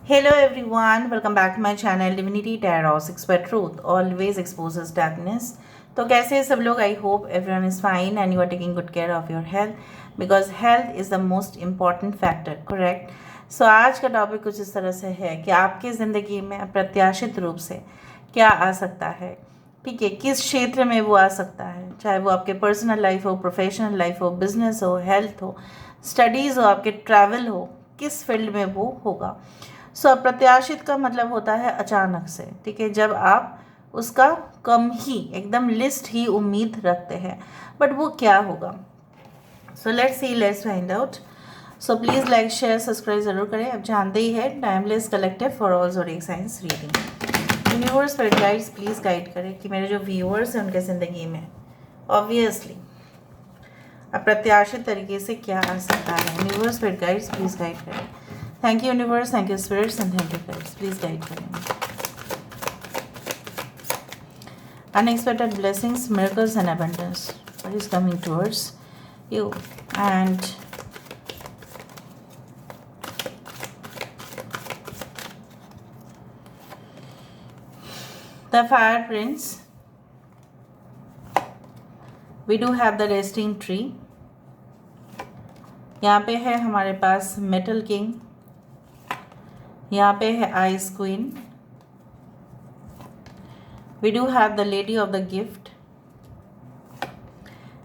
Hello everyone, welcome back to my channel Divinity Tarot 6 by Truth always exposes darkness. तो कैसे हैं सब लोग? I hope everyone is fine and you are taking good care of your health because health is the most important factor, correct? So आज का topic कुछ इस तरह से है कि आपकी ज़िंदगी में अप्रत्याशित रूप से क्या आ सकता है, ठीक है, किस क्षेत्र में वो आ सकता है, चाहे वो आपके पर्सनल लाइफ हो, प्रोफेशनल लाइफ हो, बिजनेस हो, हेल्थ हो, स्टडीज़ हो, आपके ट्रैवल हो, किस फील्ड में वो होगा। सो अप्रत्याशित का मतलब होता है अचानक से, ठीक है, जब आप उसका कम ही एकदम लिस्ट ही उम्मीद रखते हैं, बट वो क्या होगा। So let's see, let's find out. So please like share subscribe ज़रूर करें। अब जानते ही है timeless collective for all zodiac science reading. Universe पर गाइड्स प्लीज़ गाइड करें कि मेरे जो व्यूअर्स हैं उनके ज़िंदगी में ऑब्वियसली अप्रत्याशित तरीके से क्या आ सकता है। यूनिवर्स पर गाइड्स प्लीज़ गाइड करें। Thank you universe, thank you spirits and thank you guides, please guide करें। Unexpected blessings, miracles and abundance, what is coming towards you? And the Fire Prince, we do have the resting tree, यहाँ पे है हमारे पास metal king, यहाँ पे है ice queen, we do have the lady of the gift,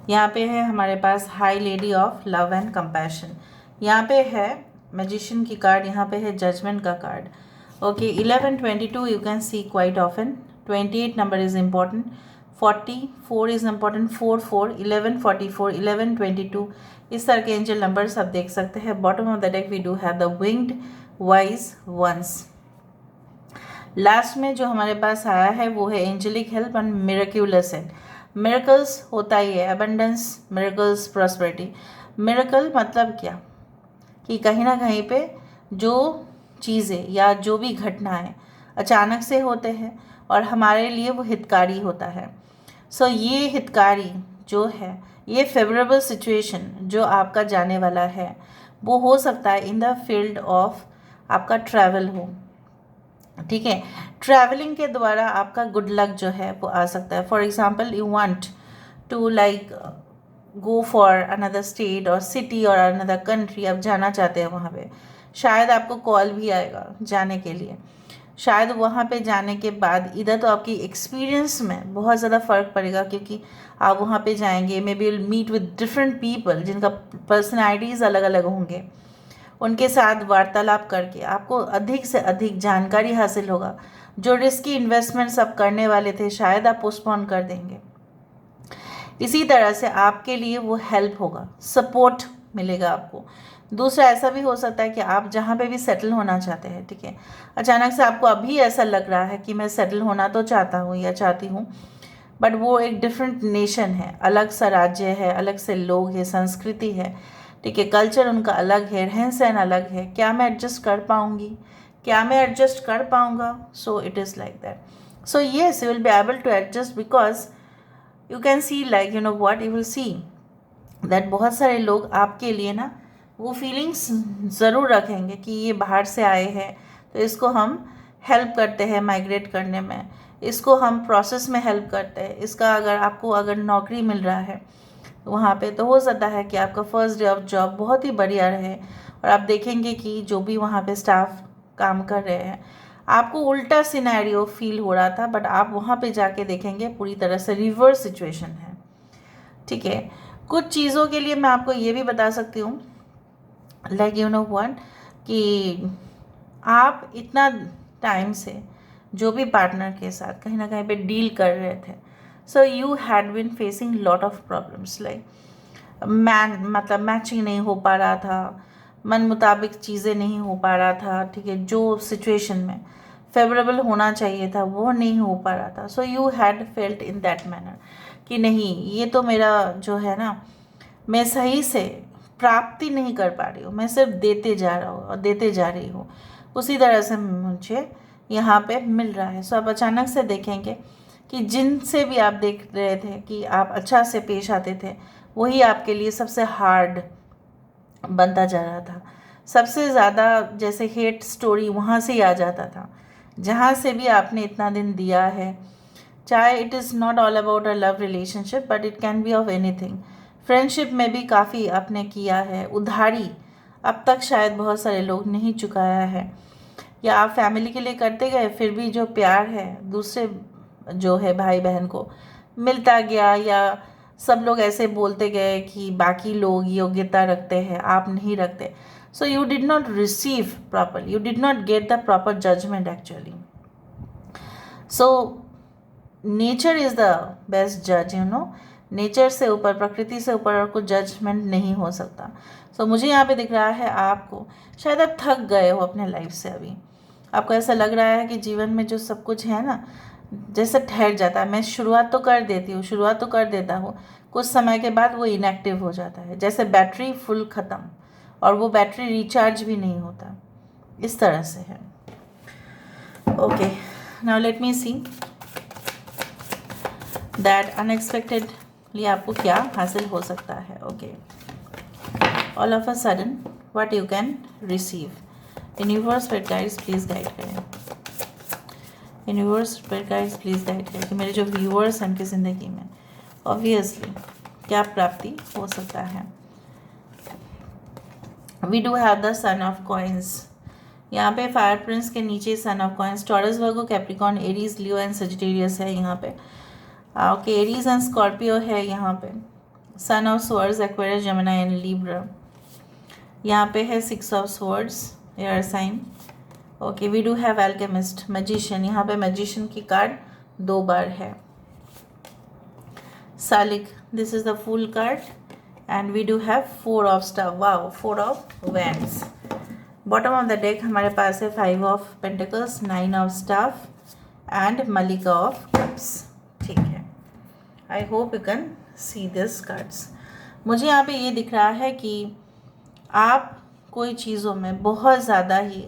यहाँ पे है हमारे पास high lady of love and compassion, यहाँ पे है मैजिशियन की कार्ड, यहाँ पे है जजमेंट का card. Okay, 1122 you can C quite often, 28 number is important, 44 is important, 44, 1144, 1122 इस तरह के एंजल नंबर्स आप देख सकते हैं। Bottom of the deck we do have the winged wise ones. Last में जो हमारे पास आया है वो है angelic help and miraculous help. Miracles होता ही है, अबंडेंस, मिरेकल्स, प्रॉस्पेरिटी। मिरेकल मतलब क्या कि कहीं ना कहीं पे जो चीज़ें या जो भी घटनाएं अचानक से होते हैं और हमारे लिए वो हितकारी होता है। सो ये हितकारी जो है, ये फेवरेबल सिचुएशन जो आपका जाने वाला है वो हो सकता है इन द फील्ड ऑफ आपका ट्रैवल हो, ठीक है। ट्रैवलिंग के द्वारा आपका गुड लक जो है वो आ सकता है। For example you want to like go for another state और सिटी और अनदर कंट्री, आप जाना चाहते हैं वहाँ पे, शायद आपको कॉल भी आएगा जाने के लिए। शायद वहाँ पे जाने के बाद इधर तो आपकी एक्सपीरियंस में बहुत ज़्यादा फ़र्क पड़ेगा, क्योंकि आप वहाँ पे जाएंगे, maybe will meet with different people जिनका पर्सनैलिटीज़ अलग अलग होंगे। उनके साथ वार्तालाप करके आपको अधिक से अधिक जानकारी हासिल होगा। जो रिस्की इन्वेस्टमेंट्स आप करने वाले थे शायद आप पोस्टपोन कर देंगे। इसी तरह से आपके लिए वो हेल्प होगा, सपोर्ट मिलेगा आपको। दूसरा ऐसा भी हो सकता है कि आप जहाँ पे भी सेटल होना चाहते हैं, ठीक है, अचानक से आपको अभी ऐसा लग रहा है कि मैं सेटल होना तो चाहता हूँ या चाहती हूँ, बट वो एक डिफरेंट नेशन है, अलग सा राज्य है, अलग से लोग हैं, संस्कृति है, ठीक है, कल्चर उनका अलग है, रहन सहन अलग है। क्या मैं एडजस्ट कर पाऊँगी, क्या मैं एडजस्ट कर पाऊँगा? So it is like that. So yes, you will be able to adjust because you can see like you know what you will see that बहुत सारे लोग आपके लिए ना वो फीलिंग्स ज़रूर रखेंगे कि ये बाहर से आए हैं तो इसको हम हेल्प करते हैं माइग्रेट करने में, इसको हम प्रोसेस में हेल्प करते हैं। इसका अगर आपको अगर नौकरी मिल रहा है वहाँ पे तो हो सकता है कि आपका फर्स्ट डे ऑफ जॉब बहुत ही बढ़िया रहे और आप देखेंगे कि जो भी वहाँ पे स्टाफ काम कर रहे हैं, आपको उल्टा सिनेरियो फील हो रहा था, बट आप वहाँ पे जाके देखेंगे पूरी तरह से रिवर्स सिचुएशन है, ठीक है। कुछ चीज़ों के लिए मैं आपको ये भी बता सकती हूँ लाइक यू नो व्हाट कि आप इतना टाइम से जो भी पार्टनर के साथ कहीं ना कहीं पे डील कर रहे थे, so you had been facing lot of problems like मतलब मैचिंग नहीं हो पा रहा था, मन मुताबिक चीज़ें नहीं हो पा रहा था, ठीक है, जो सिचुएशन में फेवरेबल होना चाहिए था वो नहीं हो पा रहा था। सो you had felt in that manner कि नहीं, ये तो मेरा जो है ना, मैं सही से प्राप्ति नहीं कर पा रही हूँ, मैं सिर्फ देते जा रहा हूँ और देते जा रही हूँ, उसी तरह से मुझे यहाँ पे मिल रहा है। सो आप अचानक से देखेंगे कि जिनसे भी आप देख रहे थे कि आप अच्छा से पेश आते थे, वही आपके लिए सबसे हार्ड बनता जा रहा था। सबसे ज़्यादा जैसे हेट स्टोरी वहाँ से ही आ जाता था, जहाँ से भी आपने इतना दिन दिया है। चाहे it is not all about a love relationship, but it can be of anything. Friendship में भी काफ़ी आपने किया है, उधारी अब तक शायद बहुत सारे लोग नहीं चुकाया है, या आप फैमिली के लिए करते गए, फिर भी जो प्यार है दूसरे जो है भाई बहन को मिलता गया, या सब लोग ऐसे बोलते गए कि बाकी लोग योग्यता रखते हैं, आप नहीं रखते। So you did not receive properly, you did not get the proper judgement actually. So nature is the best जज, यू नो। नेचर से ऊपर, प्रकृति से ऊपर और कुछ जजमेंट नहीं हो सकता। सो मुझे यहाँ पे दिख रहा है आपको शायद आप थक गए हो अपने लाइफ से। अभी आपको ऐसा लग रहा है कि जीवन में जो सब कुछ है ना, जैसे ठहर जाता है। मैं शुरुआत तो कर देती हूँ, शुरुआत तो कर देता हूँ, कुछ समय के बाद वो इनएक्टिव हो जाता है, जैसे बैटरी फुल ख़त्म, और वो बैटरी रिचार्ज भी नहीं होता। इस तरह से है। Okay, now let me see that unexpectedly आपको क्या हासिल हो सकता है। Okay, all of a sudden what you can receive. Universe spirit guides please guide करें, universe spirit guides please guide करें कि मेरे जो व्यूअर्स हैं उनकी ज़िंदगी में ऑब्वियसली क्या प्राप्ति हो सकता है। We do have the sun of coins, यहाँ पे फायर प्रिंस के नीचे sun of coins, Taurus, Virgo, Capricorn, Aries, Leo and Sagittarius है यहाँ पे। ओके, एरीज एंड स्कॉर्पियो है यहाँ पे। Sun of swords, Aquarius, Gemini and Libra. यहाँ पे है six of swords, air sign. Okay, we do have alchemist, magician, यहाँ पे मैजिशियन की कार्ड 2 बार है। सालिक, this is the full card, and we do have 4 of staff, wow, 4 of wands. Bottom of the deck हमारे पास है 5 of pentacles, 9 of staff and मलिका ऑफ कप्स। ठीक है, I hope you can see this cards. मुझे यहाँ पे ये दिख रहा है कि आप कोई चीज़ों में बहुत ज़्यादा ही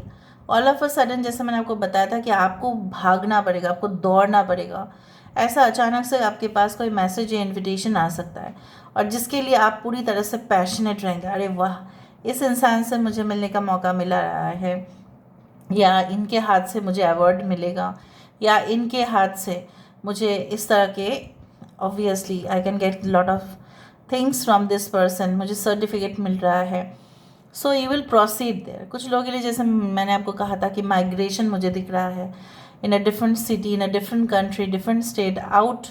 ऑल ऑफ अ सडन, जैसे मैंने आपको बताया था कि आपको भागना पड़ेगा, आपको दौड़ना पड़ेगा। ऐसा अचानक से आपके पास कोई मैसेज या इन्विटेशन आ सकता है, और जिसके लिए आप पूरी तरह से पैशनेट रहेंगे। अरे वाह, इस इंसान से मुझे मिलने का मौका मिला रहा है, या इनके हाथ से मुझे अवार्ड मिलेगा, या इनके हाथ से मुझे इस तरह के, obviously I can get lot of things from this person, मुझे सर्टिफिकेट मिल रहा है। So you will proceed there. कुछ लोगों के लिए, जैसे मैंने आपको कहा था कि माइग्रेशन मुझे दिख रहा है, in a different city, in a different country, different state, out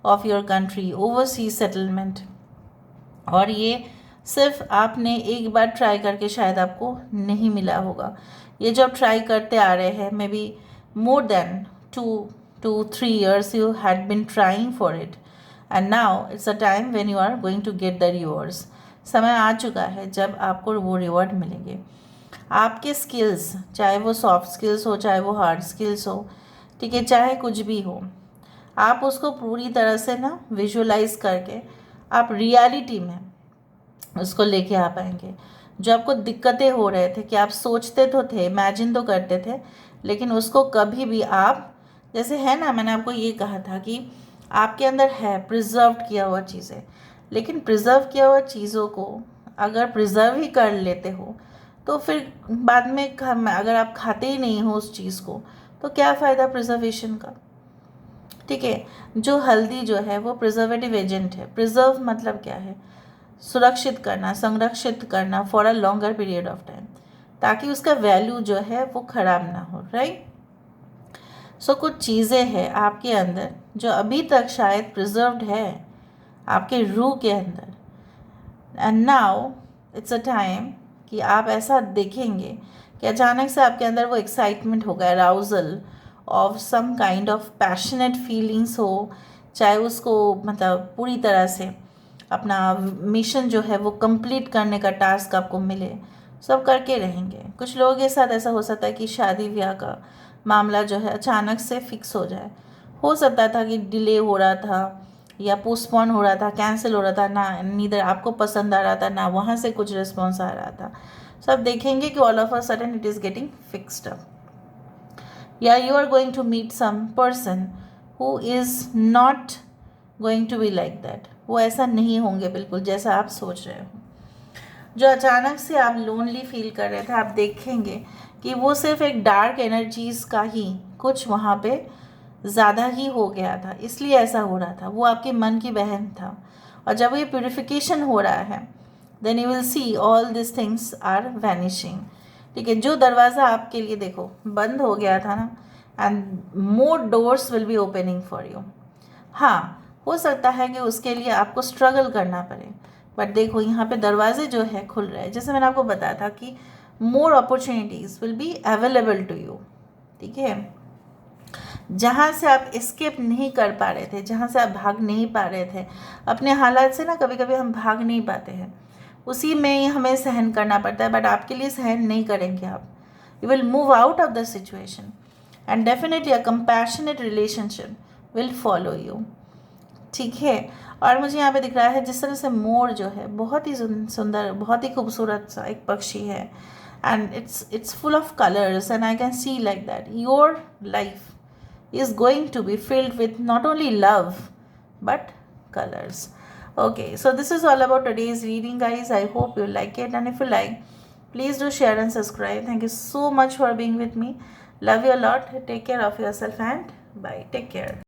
of your country, overseas settlement. और ये सिर्फ आपने एक बार ट्राई करके शायद आपको नहीं मिला होगा। ये जो आप ट्राई करते आ रहे हैं, may be more than 2 to 3 years you had been trying for it, and now it's a time when you are going to get the rewards. समय आ चुका है जब आपको वो रिवॉर्ड मिलेंगे। आपके स्किल्स, चाहे वो सॉफ्ट स्किल्स हो, चाहे वो हार्ड स्किल्स हो, ठीक है, चाहे कुछ भी हो, आप उसको पूरी तरह से ना विजुअलाइज करके आप रियलिटी में उसको लेके आ पाएंगे। जो आपको दिक्कतें हो रहे थे कि आप सोचते तो थे, इमेजिन तो करते थे, लेकिन उसको कभी भी आप, जैसे है ना, मैंने आपको ये कहा था कि आपके अंदर है प्रिजर्व किया हुआ चीज़ें, लेकिन प्रिजर्व किया हुआ चीज़ों को अगर प्रिजर्व ही कर लेते हो तो फिर बाद में अगर आप खाते ही नहीं हो उस चीज़ को, तो क्या फ़ायदा प्रिजर्वेशन का। ठीक है, जो हल्दी जो है वो प्रिजर्वेटिव एजेंट है। प्रिजर्व मतलब क्या है? सुरक्षित करना, संरक्षित करना for a longer period of time, ताकि उसका वैल्यू जो है वो ख़राब ना हो, राइट। सो कुछ चीज़ें हैं आपके अंदर जो अभी तक शायद प्रिजर्व्ड है आपके रूह के अंदर, and now it's a time कि आप ऐसा देखेंगे कि अचानक से आपके अंदर वो एक्साइटमेंट होगा, arousal of some kind of passionate feelings हो, चाहे उसको मतलब पूरी तरह से अपना मिशन जो है वो कंप्लीट करने का टास्क आपको मिले, सब करके रहेंगे। कुछ लोगों के साथ ऐसा हो सकता है कि शादी ब्याह का मामला जो है अचानक से फिक्स हो जाए। हो सकता था कि डिले हो रहा था या पोस्टपोन हो रहा था, कैंसिल हो रहा था, ना नीदर आपको पसंद आ रहा था, ना वहाँ से कुछ रिस्पॉन्स आ रहा था। सब देखेंगे कि all of a sudden it is getting fixed up, या you are going to meet some person who is not going to be like that. वो ऐसा नहीं होंगे बिल्कुल जैसा आप सोच रहे हो। जो अचानक से आप लोनली फील कर रहे थे, आप देखेंगे कि वो सिर्फ एक डार्क एनर्जीज़ का ही कुछ वहाँ पे ज़्यादा ही हो गया था, इसलिए ऐसा हो रहा था। वो आपके मन की बहन था। और जब ये प्यूरिफिकेशन हो रहा है, then you will see all this things are vanishing. ठीक है, जो दरवाज़ा आपके लिए देखो बंद हो गया था ना, and more doors will be opening for you. हाँ, हो सकता है कि उसके लिए आपको स्ट्रगल करना पड़े, बट देखो यहाँ पे दरवाजे जो है खुल रहे हैं। जैसे मैंने आपको बताया था कि more opportunities will be available to you. ठीक है, जहाँ से आप एस्केप नहीं कर पा रहे थे, जहाँ से आप भाग नहीं पा रहे थे अपने हालात से ना, कभी कभी हम भाग नहीं पाते हैं, उसी में ही हमें सहन करना पड़ता है। बट आपके लिए सहन नहीं करेंगे आप, you will move out of the situation and definitely a compassionate relationship will follow you. ठीक है, और मुझे यहाँ पे दिख रहा है जिस तरह से मोर जो है बहुत ही सुंदर, बहुत ही खूबसूरत सा एक पक्षी है, and it's full of colours, and I can see like that your life is going to be filled with not only love but colors. Okay, so this is all about today's reading, guys. I hope you like it, and if you like, please do share and subscribe. Thank you so much for being with me. Love you a lot. Take care of yourself and bye. Take care.